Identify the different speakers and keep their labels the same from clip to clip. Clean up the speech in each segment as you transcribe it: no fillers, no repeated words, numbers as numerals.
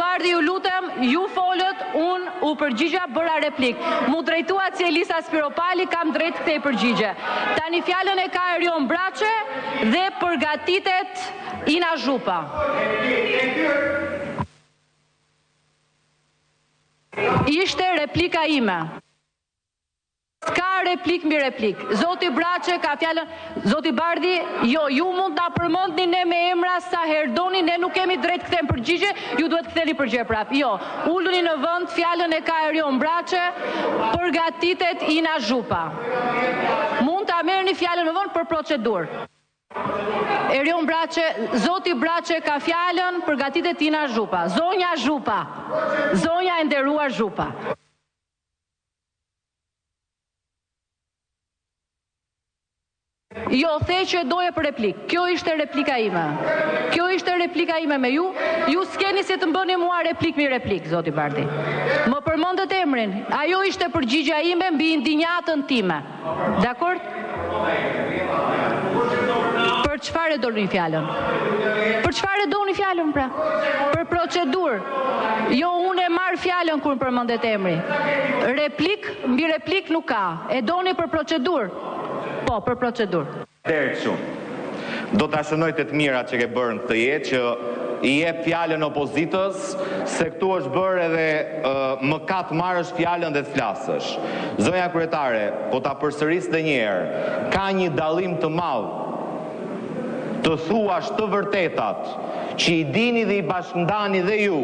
Speaker 1: Bardhi, ju lutem, ju folët, unë u përgjigja bëra replik. Mu drejtua që Elisa Spiropali, kam drejt këtej përgjigje. Tani fjalën e ka Erion Braçe dhe përgatitet Ina Zhupa. Ishte replika ime. Ka replik mbi replik. Zoti Braçe ka fjalën. Zoti Bardhi, jo, ju mund ta përmendni ne me emra sa herë doni, ne nuk kemi drejt këthem përgjigje, ju duhet ktheni përgjigje prap. Jo, uluni në vend, fjalën e ka Erion Braçe, përgatitet Ina Zhupa. Mund ta merrni fjalën në vend për procedurë. Erion Braçe, Zoti Braçe ka fjalën, përgatitet Ina Zhupa. Zonja Zhupa. Zonja e nderuar Zhupa. Jo, the që e doje për replik. Kjo ishte replika ime. Kjo ishte replika ime me ju. Ju s'keni si të mbëni mua replik mi replik, Zoti Bardhi. Më përmendet emrin. Ajo ishte përgjigja ime mbi indinjatën time. Dakord? Për çfarë doni fjalën? Për çfarë doni fjalën pra? Për procedurë. Jo, unë e marr fjalën kur më përmendet emri. Replik mbi replik nuk ka. E doni për procedurë? Po, për procedurë.
Speaker 2: Do ta shënoj të mirat që ke bërë në këtë jetë, që i jep fjalën opozitës, se këtu është bërë edhe mëkat marrësh fjalën dhe të flasësh. Zonja kryetare, po ta përsëris edhe një herë, ka një dallim të madh të thuash të vërtetat që i dini dhe i bashkëndani dhe ju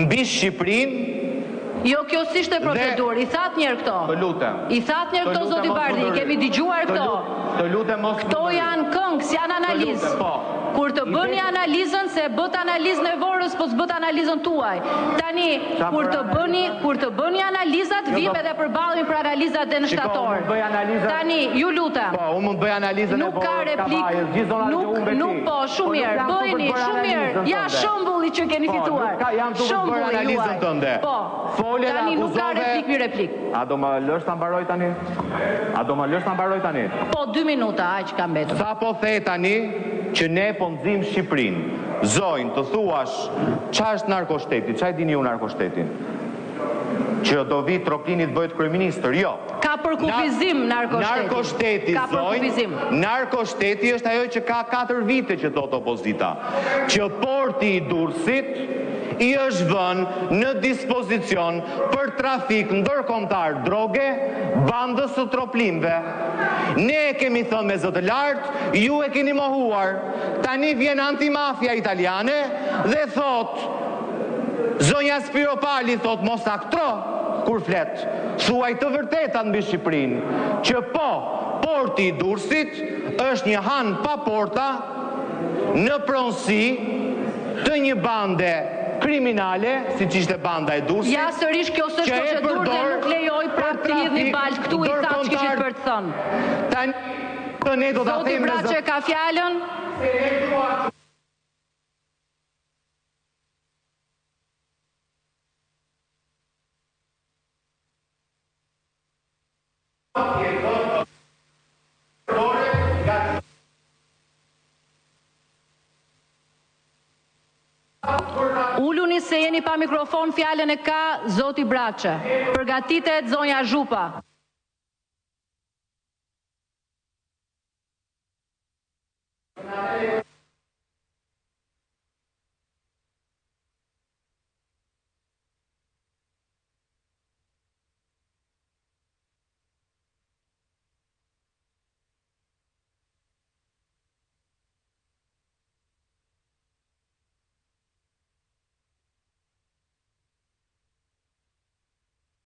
Speaker 2: mbi Shqipërinë.
Speaker 1: Jo, kjo s'ishte procedurë, i that njerë këto.
Speaker 2: Të lutem.
Speaker 1: I that njerë këto, Zoti Bardhi, i kemi dëgjuar këto.
Speaker 2: Të lutem mos.
Speaker 1: Këto janë këngë, janë analizë. Kur të bëni analizën, se bët analizën e vorës, po s'bët analizën tuaj. Tani, kur të bëni analizat, vim edhe përballemi për analizat dhe në shtator. Tani, ju lutem.
Speaker 2: Po, unë mund bëj analizën e vorës.
Speaker 1: Nuk ka replik, nuk po, shumë mirë, bëjni, shumë mirë. Ja, shëmbulli që keni fituar. Shëmbulli juaj. Po. Tani nuk ka replik mi replik.
Speaker 2: A do më lësh ta mbaroj tani?
Speaker 1: Po, 2 minuta, aq ka mbetur.
Speaker 2: Sa po the tani që ne po nxim Shqipërinë. Zonjë, të thuash, çfarë është narkoshteti? Çfarë dini ju narkoshtetin? Që do vi Troklini të bëhet kryeministër? Jo.
Speaker 1: Ka përkufizim narkoshteti.
Speaker 2: Narkoshteti është ajo që ka 4 vite që thot opozita. Që porti i Durrësit i është vënë në dispozicion për trafik ndërkombëtar droge bandës së troplimve. Ne e kemi thënë me zë të lartë, ju e keni mohuar. Tani vjen antimafia italiane dhe thot, zonja Spiropali thot, mos aktro kur flet. Thuaj të vërtetat mbi Shqipërinë, që po, porti i Durrësit është një han pa porta në pronësi të një bande kriminale, si që ishte banda e Durrësit.
Speaker 1: Ja, sërish kjo së procedurë dhe nuk lejoj prap të lidhni balë këtu i sa që kishit për të thënë. Zoti Braçe ka fjalën. Uluni se jeni pa mikrofon, fjalën e ka Zoti Braçe. Përgatitet zonja Zhupa.